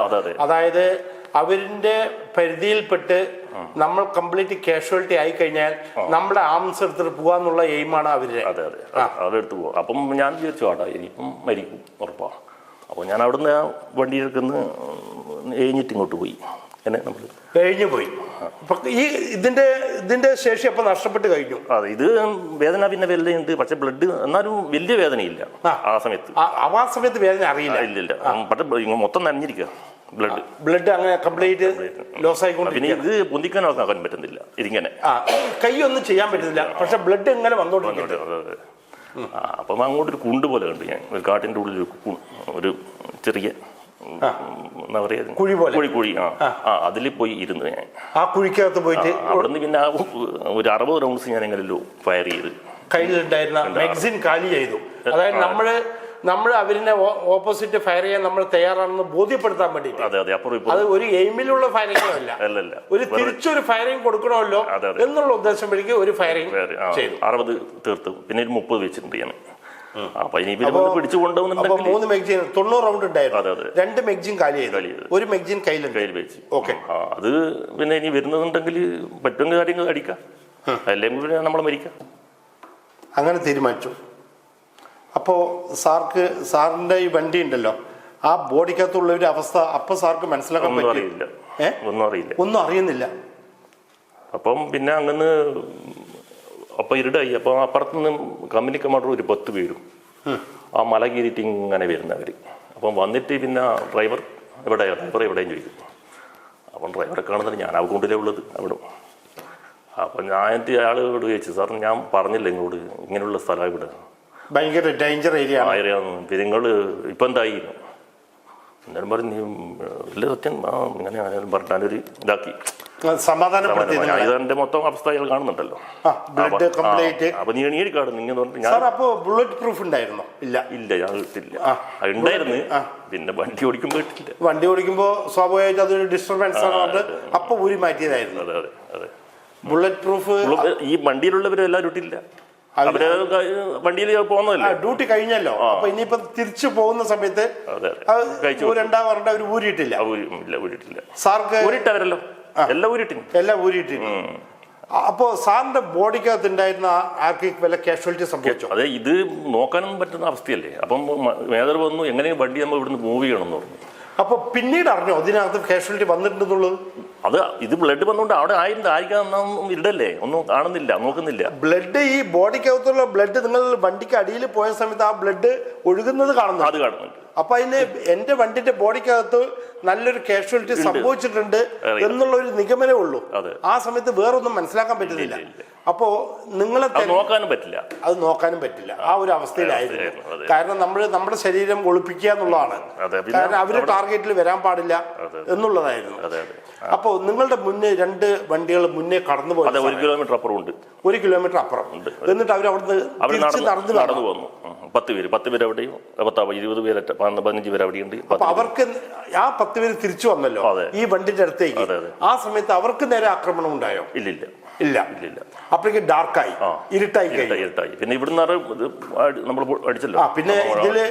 അതായത് അവരിന്റെ പരിധിയിൽപ്പെട്ട് നമ്മൾ കംപ്ലീറ്റ് കാഷ്വാലിറ്റി ആയി കഴിഞ്ഞാൽ നമ്മുടെ ആംസ് എടുത്തിട്ട് പോവാന്നുള്ള എയിമാണ് അവരുടെ. അതെടുത്ത് പോവാം. അപ്പം ഞാൻ വിചാരിച്ചു ഇനിയിപ്പം മരിക്കും ഉറപ്പാണ്. അപ്പോൾ ഞാൻ അവിടുന്ന് ആ വണ്ടി എടുക്കുന്ന എഴിഞ്ഞിട്ട് ഇങ്ങോട്ട് പോയി. എന്നെ നമ്മൾ കഴിഞ്ഞു പോയി. ഈ ഇതിന്റെ ശേഷി അപ്പൊ നഷ്ടപ്പെട്ട് കഴിഞ്ഞു. അതെ, ഇത് വേദന പിന്നെ വലുതുണ്ട്, പക്ഷെ ബ്ലഡ് എന്നാലും വലിയ വേദനയില്ല ആ സമയത്ത്. ആ സമയത്ത് വേദന അറിയില്ല. ഇല്ല, പക്ഷെ മൊത്തം നനഞ്ഞിരിക്കുക ബ്ലഡ് അങ്ങനെ കംപ്ലീറ്റ് ലോസ് ആയിക്കൊണ്ട്. പിന്നെ ഇത് പൊന്തിക്കാനാക്കാൻ പറ്റുന്നില്ല, ഇതിങ്ങനെ കൈയൊന്നും ചെയ്യാൻ പറ്റുന്നില്ല, പക്ഷെ ബ്ലഡ് ഇങ്ങനെ വന്നോണ്ടിരിക്കുന്നുണ്ട്. അപ്പം അങ്ങോട്ടൊരു കുണ്ട് പോലെ കണ്ടു ഞാൻ, ഒരു കാട്ടിന്റെ ഉള്ളിൽ ഒരു ചെറിയ എന്താ പറയാ കുഴി. അതിൽ പോയി ഇരുന്നു ഞാൻ. ആ കുഴിക്കകത്ത് പോയിട്ട് അവിടുന്ന് പിന്നെ ഒരു 60 റൗണ്ട്സ് ഞാൻ എങ്ങനെയല്ലോ ഫയർ ചെയ്ത് കയ്യിലുണ്ടായിരുന്ന മാഗസിൻ കാലി ചെയ്തു. അതായത് നമ്മൾ അവരിനെ ഓപ്പോസിറ്റ് ഫയർ ചെയ്യാൻ നമ്മൾ തയ്യാറാണെന്ന് ബോധ്യപ്പെടുത്താൻ വേണ്ടി. അത് ഒരു എയിമിലുള്ള ഫയറിംഗോ അല്ല, ഒരു തിരിച്ചൊരു ഫയറിംഗ് കൊടുക്കണമല്ലോ എന്നുള്ള ഉദ്ദേശം വഴിക്ക് ഒരു ഫയറിംഗ് ചെയ്തു. 60 തീർത്തു. പിന്നെ 30 വെച്ചിട്ടുണ്ട് ഞാൻ. അപ്പൊ ഇനി പിടിച്ചു കൊണ്ടുപോകുന്നുണ്ടെങ്കിൽ 3 മാഗസിൻ 90 റൗണ്ട് ഉണ്ടായിരുന്നു. 2 മാഗസിൻ കാലി ചെയ്തു, ഒരു മാഗസിൻ കയ്യിൽ വെച്ച്. ഓക്കെ, അത് പിന്നെ ഇനി വരുന്നുണ്ടെങ്കിൽ പറ്റുന്ന കാര്യങ്ങൾ അടിക്കാം, അല്ലെങ്കിൽ നമ്മളെ മരിക്കാം. അങ്ങനെ തീരുമാനിച്ചു. അപ്പോൾ സാറിന്റെ ഈ വണ്ടി ഉണ്ടല്ലോ, ആ ബോഡിക്കകത്തുള്ള ഒരു അവസ്ഥ അപ്പൊ സാർക്ക് മനസ്സിലാക്കാൻ പറ്റില്ല. ഒന്നും അറിയുന്നില്ല. അപ്പം പിന്നെ അങ്ങനെ അപ്പൊ ഇരുടായി. അപ്പൊ അപ്പുറത്തുനിന്ന് കമ്പനി കമാൻഡർ ഒരു 10 പേരും ആ മല കയറിയിട്ട് ഇങ്ങനെ വരുന്നവര്. അപ്പം വന്നിട്ട് പിന്നെ ഡ്രൈവർ ഡ്രൈവർ എവിടെയും ചോദിക്കും. അപ്പം ഡ്രൈവറെ കാണുന്നത് ഞാൻ അക്കൗണ്ടിലേ ഉള്ളത് അവിടെ. അപ്പം ഞാൻ അയാളോട് ചോദിച്ചു, സാർ ഞാൻ പറഞ്ഞില്ല നിങ്ങളോട് ഇങ്ങനെയുള്ള സ്ഥലം ഇവിടെ ഭയങ്കര ഡേഞ്ചർ ഏരിയ ആയിരുന്നു, പിന്നെ നിങ്ങൾ ഇപ്പം എന്തായി എന്നാലും പറഞ്ഞു നീ വലിയ സത്യം ഇങ്ങനെ ആയാലും പറഞ്ഞാലൊരു ഇതാക്കി സമാധാനപ്പെടുത്തി. ഇതെന്റെ മൊത്തം അവസ്ഥ അയാൾ കാണുന്നുണ്ടല്ലോ. അപ്പൊ നീ എണീക്കാട് നിങ്ങൾ ബുള്ളറ്റ് പ്രൂഫ് ഉണ്ടായിരുന്നോ? ഇല്ല ഇല്ല, ഞാൻ ഇട്ടില്ല. ഉണ്ടായിരുന്നു, പിന്നെ വണ്ടി ഓടിക്കുമ്പോ ഇട്ടില്ല. വണ്ടി ഓടിക്കുമ്പോ സ്വാഭാവികമായിട്ട് അതൊരു ഡിസ്റ്റർബൻസ് ആണ്, അപ്പൊ ഊരി മാറ്റിയതായിരുന്നു. അതെ അതെ അതെ. ബുള്ളറ്റ് പ്രൂഫ് ഈ വണ്ടിയിലുള്ളവരും എല്ലാവരും ഇട്ടില്ല, അവര് വണ്ടിയിൽ പോകുന്നതല്ലേ, ഡ്യൂട്ടി കഴിഞ്ഞല്ലോ. അപ്പൊ ഇനിയിപ്പോ തിരിച്ചു പോകുന്ന സമയത്ത് രണ്ടാമത്തെ അവർ ഊരിയിട്ടില്ല. ഊരിട്ടില്ല. സാർക്ക് ഊരിട്ടവരല്ലോ, എല്ലാം ഊരിട്ടില്ല. അപ്പോ സാറിന്റെ ബോഡിക്കകത്ത് ഉണ്ടായിരുന്ന ആർക്ക് വല്ല കാഷ്വാലിറ്റി സംഭവിച്ചോ? അതെ, ഇത് നോക്കാനൊന്നും പറ്റുന്ന അവസ്ഥയല്ലേ. അപ്പം മേജർ വന്നു, എങ്ങനെയും വണ്ടി നമ്മൾ ഇവിടുന്ന് മൂവ് ചെയ്യണമെന്ന് പറഞ്ഞു. അപ്പൊ പിന്നീട് അറിഞ്ഞോ അതിനകത്ത് കാഷ്വാലിറ്റി വന്നിട്ടുണ്ടെന്നുള്ളത്? അത് ഇത് ബ്ലഡ് വന്നുകൊണ്ട് അവിടെ ആയിരിക്കാൻ ഇടല്ലേ, ഒന്നും കാണുന്നില്ല, നോക്കുന്നില്ല. ബ്ലഡ് ഈ ബോഡിക്കകത്തുള്ള ബ്ലഡ് നിങ്ങൾ വണ്ടിക്ക് അടിയിൽ പോയ സമയത്ത് ആ ബ്ലഡ് ഒഴുകുന്നത് കാണുന്നു. അത് കാണുന്നുണ്ട്. അപ്പൊ അതിന് എന്റെ വണ്ടിന്റെ ബോഡിക്കകത്ത് നല്ലൊരു കാഷ്വാലിറ്റി സംഭവിച്ചിട്ടുണ്ട് എന്നുള്ള ഒരു നിഗമനേ ഉള്ളൂ. ആ സമയത്ത് വേറൊന്നും മനസ്സിലാക്കാൻ പറ്റുന്നില്ല. അപ്പോ നിങ്ങളെ നോക്കാനും പറ്റില്ല, അത് നോക്കാനും പറ്റില്ല. ആ ഒരു അവസ്ഥയിലായിരുന്നു. കാരണം നമ്മുടെ ശരീരം ഒളിപ്പിക്കുക എന്നുള്ളതാണ്. കാരണം അവര് ടാർഗറ്റിൽ വരാൻ പാടില്ല എന്നുള്ളതായിരുന്നു. അപ്പോ നിങ്ങളുടെ മുന്നേ രണ്ട് വണ്ടികൾ മുന്നേ കടന്നു പോയി. 1 കിലോമീറ്റർ അപ്പുറം ഉണ്ട്. 1 കിലോമീറ്റർ അപ്പുറം. എന്നിട്ട് അവർ അവിടുന്ന് നടന്നു വന്നു. 10 പേര് അവിടെയും 20 പേര് 15 പേര് അവിടെയുണ്ട്. അപ്പൊ അവർക്ക് ആ 10 പേര് തിരിച്ചു വന്നല്ലോ ഈ വണ്ടിന്റെ അടുത്തേക്ക്. ആ സമയത്ത് അവർക്ക് നേരെ ആക്രമണം ഉണ്ടായോ? ഇല്ല. അപ്പോഴേക്ക് ഡാർക്കായി, ഇരുട്ടായി. പിന്നെ ഇവിടുന്ന് നമ്മൾ അടിച്ചല്ലോ. പിന്നെ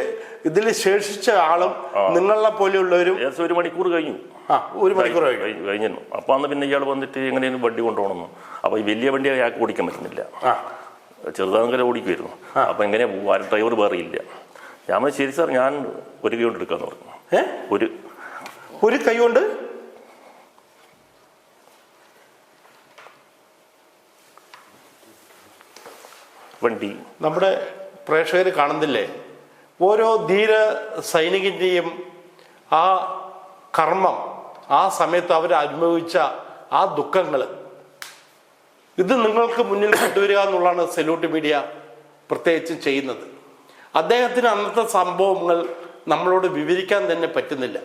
ഇതില് ശേഷിച്ച ആളും നിങ്ങളെ പോലെയുള്ളവരും 1 മണിക്കൂർ കഴിഞ്ഞു. 1 മണിക്കൂർ കഴിഞ്ഞു. അപ്പൊ അന്ന് പിന്നെ ഇയാൾ വന്നിട്ട് എങ്ങനെയും വണ്ടി കൊണ്ടുപോകണമെന്നു. അപ്പൊ ഈ വലിയ വണ്ടി അയാൾക്ക് ഓടിക്കാൻ പറ്റുന്നില്ല, ചെറുതാങ്കര ഓടിക്കുമായിരുന്നു. അപ്പൊ എങ്ങനെയാ പോവാ, ഡ്രൈവർ വേറെ ഇല്ല. ഞാൻ ശരി സാർ, ഞാൻ 1 കൈ കൊണ്ട് എടുക്കാന്ന് പറഞ്ഞു. ഒരു കൈ കൊണ്ട് വണ്ടി. നമ്മുടെ പ്രേക്ഷകർ കാണുന്നില്ലേ, ഓരോ ധീര സൈനികന്റെയും ആ കർമ്മം, ആ സമയത്ത് അവർ അനുഭവിച്ച ആ ദുഃഖങ്ങൾ, ഇത് നിങ്ങൾക്ക് മുന്നിൽ കൊണ്ടുവരിക എന്നുള്ളതാണ് സല്യൂട്ട് മീഡിയ പ്രത്യേകിച്ച് ചെയ്യുന്നത്. അദ്ദേഹത്തിന് അന്നത്തെ സംഭവങ്ങൾ നമ്മളോട് വിവരിക്കാൻ തന്നെ പറ്റുന്നില്ല.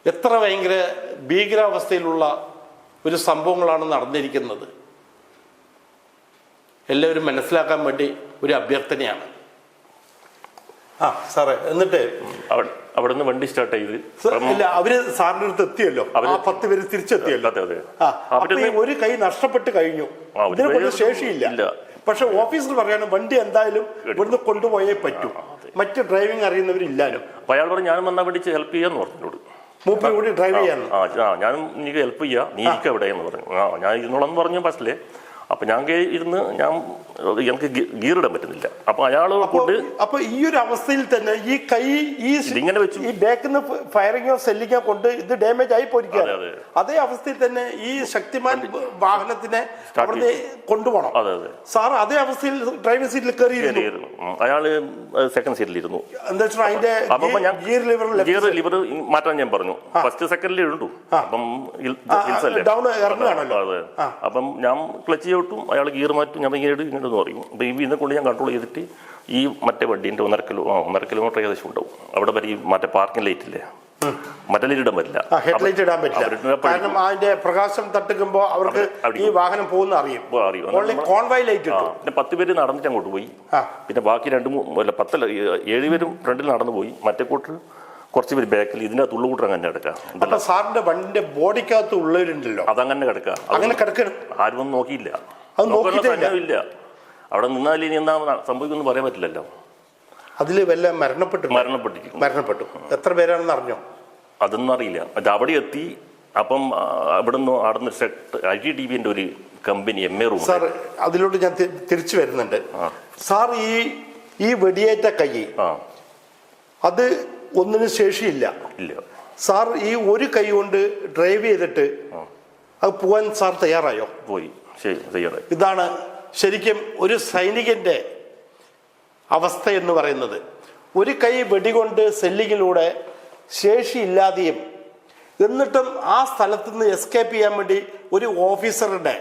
എത്ര ഭയങ്കര ഭീകരാവസ്ഥയിലുള്ള ഒരു സംഭവങ്ങളാണ് നടന്നിരിക്കുന്നത്. എല്ലാവരും മനസ്സിലാക്കാൻ വേണ്ടി ഒരു അഭ്യർത്ഥനയാണ്. സാറേ, എന്നിട്ട് അവിടെ നിന്ന് വണ്ടി സ്റ്റാർട്ട് ചെയ്ത് ഇല്ല, അവര് സാറിന്റെ അടുത്ത് എത്തിയല്ലോ, 10 പേര് തിരിച്ചെത്തിയല്ലോ. ഒരു കൈ നഷ്ടപ്പെട്ട് കഴിഞ്ഞു, ഇതിനെക്കൊണ്ട് ശേഷിയില്ല. പക്ഷെ ഓഫീസർ പറയാണ് വണ്ടി എന്തായാലും ഇവിടുന്ന് കൊണ്ടുപോയേ പറ്റൂ, മറ്റ് ഡ്രൈവിംഗ് അറിയുന്നവരില്ലാലും. അപ്പൊ അയാൾ പറഞ്ഞു ഞാൻ വന്നാൽ വേണ്ടി ഹെൽപ്പ് ചെയ്യാന്ന് പറഞ്ഞോട്, മൂപ്പര് കൂടി ഡ്രൈവ് ചെയ്യാന്ന്. ഞാൻ എനിക്ക് ഹെൽപ്പ് ചെയ്യാം, നീ ഇരിക്കുക എവിടെയെന്ന് പറഞ്ഞു. ഞാൻ ഇരുന്നോളാന്ന് പറഞ്ഞു ബസ്സിലെ. അപ്പൊ ഞാൻ ഇരുന്ന് എനിക്ക് ഗിയർ ഇടാൻ പറ്റുന്നില്ല. അപ്പൊ അയാള് അപ്പൊ ഈ ഒരു അവസ്ഥയിൽ തന്നെ ഈ കൈ ഇങ്ങനെ വെച്ചു, ഈ ബാക്കിൽ നിന്ന് ഫയറിങ്ങോ സെല്ലിങ്ങോ കൊണ്ട് ഇത് ഡാമേജ് ആയി പോയിരിക്കുകയാണ്. അതേ അവസ്ഥയിൽ തന്നെ ഈ ശക്തിമാൻ വാഹനത്തിനെ അവിടുന്ന് കൊണ്ടുപോകണം. സാർ അതേ അവസ്ഥയിൽ ഡ്രൈവിംഗ് സീറ്റിൽ കയറിയിരുന്നു, അയാള് സെക്കൻഡ് സീറ്റിലിരുന്നു. എന്താ വെച്ചാൽ അതിന്റെ ഗിയർ ലിവർ മാറ്റാൻ ഞാൻ പറഞ്ഞു. ഫസ്റ്റ് സെക്കൻഡിൽ ഉണ്ടു, അപ്പം ഡൗൺ ഇറങ്ങുകയാണല്ലോ. അപ്പം ഞാൻ ക്ലച്ച് ും അയാൾ ഗിയർ മാറ്റും, ഞാൻ ഇങ്ങോട്ട് പറയും. അപ്പൊ ഇതിനെ കൊണ്ട് ഞാൻ കൺട്രോൾ ചെയ്തിട്ട് ഈ മറ്റേ വണ്ടീൻ്റെ 1.5 കിലോമീറ്റർ ഏകദേശം ഉണ്ടാവും. അവിടെ വരെ ഈ മറ്റേ പാർക്കിംഗ് ലൈറ്റ് ഇല്ലേ, മറ്റേ ലൈറ്റ് ഇടാൻ പറ്റില്ല, ഹെഡ്ലൈറ്റ് ഇടാൻ പറ്റില്ല. കാരണം അതിന്റെ പ്രകാശം തട്ടുമ്പോ അവർക്ക് ഈ വാഹനം പോകുന്ന അറിയും. കോൺവോയ് ലൈറ്റ് ഇട്ടു. പിന്നെ 10 പേര് നടന്നിട്ട് അങ്ങോട്ട് പോയി. പിന്നെ ബാക്കി 7 പേരും ഫ്രണ്ടിൽ നടന്നു പോയി. മറ്റേ കൂട്ടർ കുറച്ച് പേര് ബാക്കിൽ, ഇതിനകത്ത് ഉള്ളുകൂട്ടർ അങ്ങനെ കിടക്കാം. സാറിന്റെ വണ്ടിന്റെ ബോഡിക്കകത്ത് ഉള്ളവരുണ്ടല്ലോ, അതങ്ങനെ കിടക്കാം. അങ്ങനെ കിടക്കണം. ആരും ഒന്നും നോക്കിയില്ല, ഇല്ല. അവിടെ നിന്നാൽ ഇനി എന്താ സംഭവിക്കുമെന്ന് പറയാൻ പറ്റില്ലല്ലോ. അതില് വല്ല മരണപ്പെട്ടു. എത്ര പേരാണെന്ന് അറിഞ്ഞോ? അതൊന്നും അറിയില്ല. അത് അവിടെ എത്തി. അപ്പം അവിടുന്ന് ITTVന്റെ ഒരു കമ്പനി MA റൂം. സാർ, അതിലോട്ട് ഞാൻ തിരിച്ചു വരുന്നുണ്ട്. സാർ, ഈ വെടിയേറ്റ കൈ അത് ഒന്നിനും ശേഷിയില്ല. സാർ ഈ ഒരു കൈ കൊണ്ട് ഡ്രൈവ് ചെയ്തിട്ട് അത് പോവാൻ സാർ തയ്യാറായോ? പോയി, തയ്യാറായി. ഇതാണ് ശരിക്കും ഒരു സൈനികന്റെ അവസ്ഥ എന്ന് പറയുന്നത്. ഒരു കൈ വെടികൊണ്ട് സെല്ലിങ്ങിലൂടെ ശേഷിയില്ലാതെയും എന്നിട്ടും ആ സ്ഥലത്ത് നിന്ന് എസ്കേപ്പ് ചെയ്യാൻ വേണ്ടി ഒരു ഓഫീസറുടെ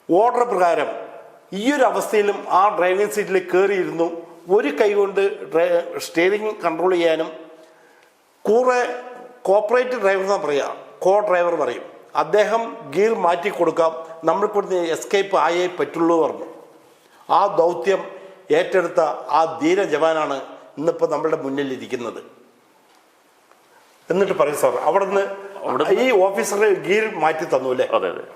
ഓർഡർ പ്രകാരം ഈ ഒരു അവസ്ഥയിലും ആ ഡ്രൈവിംഗ് സീറ്റിൽ കയറിയിരുന്നു. ഒരു കൈ കൊണ്ട് സ്റ്റിയറിംഗ് കൺട്രോൾ ചെയ്യാനും കൂടെ കോപ്പറേറ്റ് ഡ്രൈവർ എന്ന് പറയുക, കോ ഡ്രൈവർ പറയും, അദ്ദേഹം ഗിയർ മാറ്റി കൊടുക്കാം, നമ്മൾക്കൊന്ന് എസ്കേപ്പ് ആയേ പറ്റുള്ളൂ പറഞ്ഞു. ആ ദൗത്യം ഏറ്റെടുത്ത ആ ധീര ജവാനാണ് ഇന്നിപ്പോൾ നമ്മളുടെ മുന്നിൽ ഇരിക്കുന്നത്. എന്നിട്ട് പറയും സാർ, അവിടുന്ന് ഈ ഓഫീസർ ഗിയർ മാറ്റി തന്നു അല്ലേ? അതെ അതെ.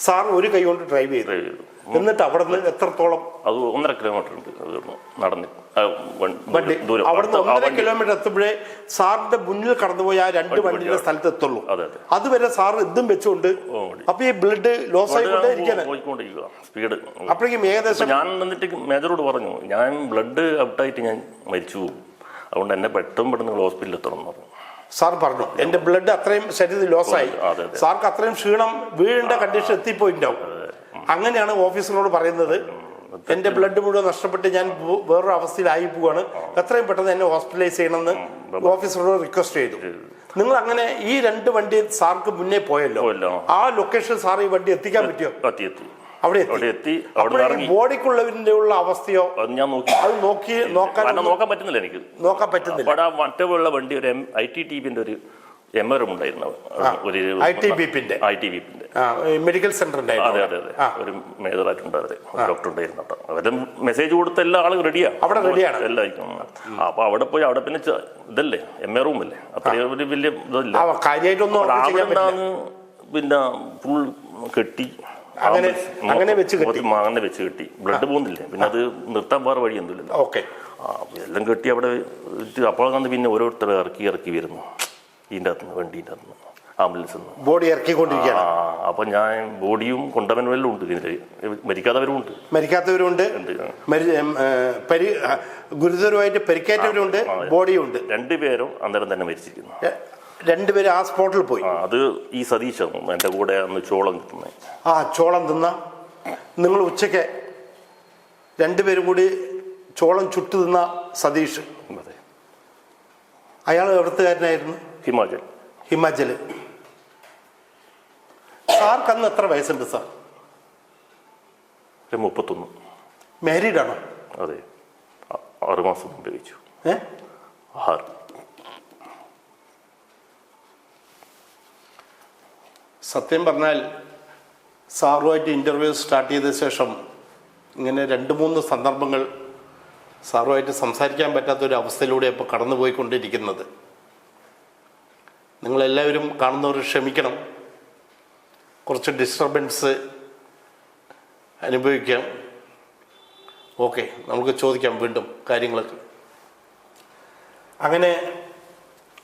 സാർ ഒരു കൈ കൊണ്ട് ഡ്രൈവ് ചെയ്തു. എന്നിട്ട് അവിടെ നിന്ന് എത്രത്തോളം? അത് 1.5 കിലോമീറ്റർ ഉണ്ട്. അത് നടന്ന് വണ്ടി അവിടുന്ന് 1.5 കിലോമീറ്റർ എത്തുമ്പോഴേ സാറിന്റെ മുന്നിൽ കടന്നുപോയി ആ 2 വണ്ടിയുടെ സ്ഥലത്ത് എത്തുള്ളൂ. അതുവരെ സാർ ഇതും വെച്ചുകൊണ്ട് അപ്പൊ ഈ ബ്ലഡ് ലോസ് ആയിക്കൊണ്ടേ സ്പീഡ്. അപ്പോഴേക്കും ഏകദേശം ഞാൻ എന്നിട്ട് മേജറോട് പറഞ്ഞു, ഞാൻ ബ്ലഡ് ഔട്ടായിട്ട് ഞാൻ മരിച്ചു പോകും, അതുകൊണ്ട് എന്നെ പെട്ടെന്ന് ഹോസ്പിറ്റലിൽ എത്തണം എന്ന് പറഞ്ഞു. സാർ പറഞ്ഞു എന്റെ ബ്ലഡ് അത്രയും ശരീരത്തിൽ ലോസായി, സാർക്ക് അത്രയും ക്ഷീണം വീഴേണ്ട കണ്ടീഷൻ എത്തിപ്പോയിട്ടുണ്ടാവും. അങ്ങനെയാണ് ഓഫീസറിനോട് പറയുന്നത്, എന്റെ ബ്ലഡ് മുഴുവൻ നഷ്ടപ്പെട്ട് ഞാൻ വേറൊരു അവസ്ഥയിലായി പോവാണ്, എത്രയും പെട്ടെന്ന് എന്നെ ഹോസ്പിറ്റലൈസ് ചെയ്യണമെന്ന് ഓഫീസറോട് റിക്വസ്റ്റ് ചെയ്തു. നിങ്ങൾ അങ്ങനെ ഈ 2 വണ്ടി സാർക്ക് മുന്നേ പോയല്ലോ, ആ ലൊക്കേഷൻ സാർ ഈ വണ്ടി എത്തിക്കാൻ പറ്റിയോ? അവിടെ എത്തി. ബോഡിക്കുള്ളവരിന്റെ ഉള്ള അവസ്ഥയോ ഞാൻ നോക്കാൻ പറ്റുന്നില്ല, എനിക്ക് നോക്കാൻ പറ്റുന്നില്ല. മറ്റേ വണ്ടി ഒരു ITTBന്റെ ഒരു എംആർഎം ഉണ്ടായിരുന്നു, ഒരു ITBPന്റെ മെഡിക്കൽ സെന്റർ. അതെ അതെ അതെ, ഒരു മേജറായിട്ടുണ്ട്, ഡോക്ടർ ഉണ്ടായിരുന്നു കേട്ടോ. അവരുടെ മെസ്സേജ് കൊടുത്ത എല്ലാ ആളും റെഡിയാണ്, അവിടെ റെഡിയാണ് എല്ലാവർക്കും. അപ്പൊ അവിടെ പോയി അവിടെ പിന്നെ ഇതല്ലേ എംആർഎം അല്ലേ, അത്രയും ഒരു വലിയ ഇതല്ല കാര്യമായിട്ടൊന്നും. പിന്നെ ഫുൾ കെട്ടി അങ്ങനെ വെച്ച് കെട്ടി, ബ്ലഡ് പോകുന്നില്ലേ, പിന്നെ അത് നിർത്താൻ വേറെ വഴി ഒന്നുമില്ലല്ലോ. ഓക്കെ, എല്ലാം കെട്ടി അവിടെ. അപ്പോഴാണ് പിന്നെ ഓരോരുത്തർ ഇറക്കി വരുന്നു ഇതിൻ്റെ അകത്തുനിന്ന്, വണ്ടീൻ്റെ അകത്തുനിന്ന്, ആംബുലൻസിൽ നിന്ന് ബോഡി ഇറക്കിക്കൊണ്ടിരിക്കുകയാണ്. അപ്പൊ ഞാൻ ബോഡിയും കൊണ്ടവനെല്ലാം ഉണ്ട്, ഇതിൽ മരിക്കാത്തവരുണ്ട്, ഗുരുതരമായിട്ട് പരിക്കേറ്റവരുണ്ട്, ബോഡിയുണ്ട്. 2 പേരും അന്നേരം തന്നെ മരിച്ചിരിക്കുന്നു. 2 പേര് ആ സ്പോട്ടിൽ പോയി. അത് ഈ സതീശാണ് എൻ്റെ കൂടെ അന്ന് ചോളം തിന്നെ. ചോളം തിന്ന നിങ്ങൾ ഉച്ചയ്ക്ക് 2 പേരും കൂടി ചോളം ചുട്ടു തിന്ന സതീഷ്, അയാൾ എവിടത്തുകാരനായിരുന്നു? ഹിമാചൽ. സാർക്ക് അന്ന് എത്ര വയസ്സുണ്ട് സാർ? 31. മാരീഡ് ആണോ? അതെ, 6 മാസം മുമ്പ് കഴിച്ചു. 6. സത്യം പറഞ്ഞാൽ സാറുമായിട്ട് ഇൻ്റർവ്യൂ സ്റ്റാർട്ട് ചെയ്ത ശേഷം ഇങ്ങനെ 2-3 സന്ദർഭങ്ങൾ സാറുമായിട്ട് സംസാരിക്കാൻ പറ്റാത്തൊരു അവസ്ഥയിലൂടെ ഇപ്പോൾ കടന്നുപോയിക്കൊണ്ടിരിക്കുന്നത്. നിങ്ങളെല്ലാവരും കാണുന്നവർ ക്ഷമിക്കണം, കുറച്ച് ഡിസ്റ്റർബൻസ് അനുഭവിക്കാം. ഓക്കെ, നമുക്ക് ചോദിക്കാം വീണ്ടും കാര്യങ്ങളൊക്കെ. അങ്ങനെ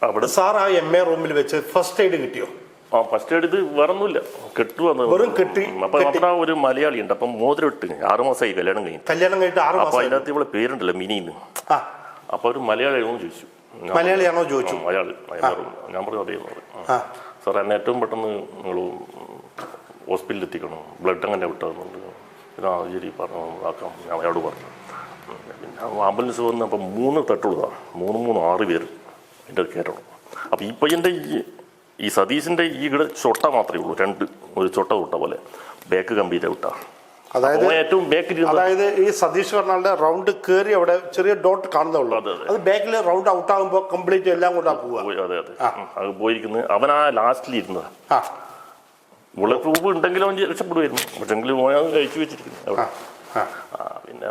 അവിടെ സാർ ആ MA റൂമിൽ വെച്ച് ഫസ്റ്റ് എയ്ഡ് കിട്ടിയോ? ഫസ്റ്റ് എയ്ഡ് ഇത് വേറൊന്നുമില്ല, വെറും കെട്ടി. അപ്പൊ അവിടെ ഒരു മലയാളി ഉണ്ട്, അപ്പം മോതിരം ഇട്ട് 6 മാസമായി കല്യാണം കഴിഞ്ഞിട്ട് 6 മാസം. അപ്പൊ അതിനകത്ത് ഇവിടെ പേരുണ്ടല്ലോ മിനിന്ന്. അപ്പൊ ഒരു മലയാളിയാണോ ചോദിച്ചു. മലയാളി. ഞാൻ പറഞ്ഞു അറിയുന്നത്. സാർ എന്നെ ഏറ്റവും പെട്ടെന്ന് നിങ്ങൾ ഹോസ്പിറ്റലിൽ എത്തിക്കണം, ബ്ലഡ് അങ്ങനെ വിട്ടാകുന്നുണ്ട്. ശരി പറഞ്ഞു, ആക്കാം. ഞാൻ അയാളോട് പറഞ്ഞു. പിന്നെ ആംബുലൻസ് വന്ന് അപ്പം 3 തട്ടുള്ളതാണ്, 6 പേര് എൻ്റെ കയറ്റണം. അപ്പം ഈ പയ്യൻ്റെ ഈ സതീശിൻ്റെ ഈ ഇവിടെ ചൊട്ട മാത്രമേ ഉള്ളൂ, 2 ഒരു ചൊട്ട പോലെ, ബാക്ക് കമ്പിയിലെ വിട്ട. അതായത് ഏറ്റവും ബാക്കിൽ, അതായത് ഈ സതീഷ് പറഞ്ഞാൽ റൗണ്ട് കയറി അവിടെ ചെറിയ ഡോട്ട് കാണുന്നുള്ളൂ, അത് ബാക്കിൽ റൗണ്ട് ഔട്ട് ആകുമ്പോൾ കംപ്ലീറ്റ് എല്ലാം കൊണ്ടാ പോവുക. അതെ അതെ, അത് പോയിരിക്കുന്നത്. അവൻ ആ ലാസ്റ്റിൽ ഇരുന്നത്. ബുള്ളറ്റ് പ്രൂഫ് ഉണ്ടെങ്കിലും അവൻ രക്ഷപ്പെടുമായിരുന്നു, പക്ഷെങ്കിലും അവൻ കഴിച്ചു വെച്ചിരിക്കുന്നു അവിടെ. പിന്നെ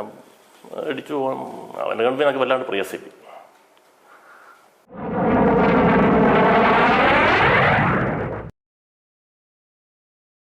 അടിച്ചു പോകാൻ അവൻ്റെ കണ്ടിനൊക്കെ വല്ലാണ്ട് പ്രയാസമില്ല.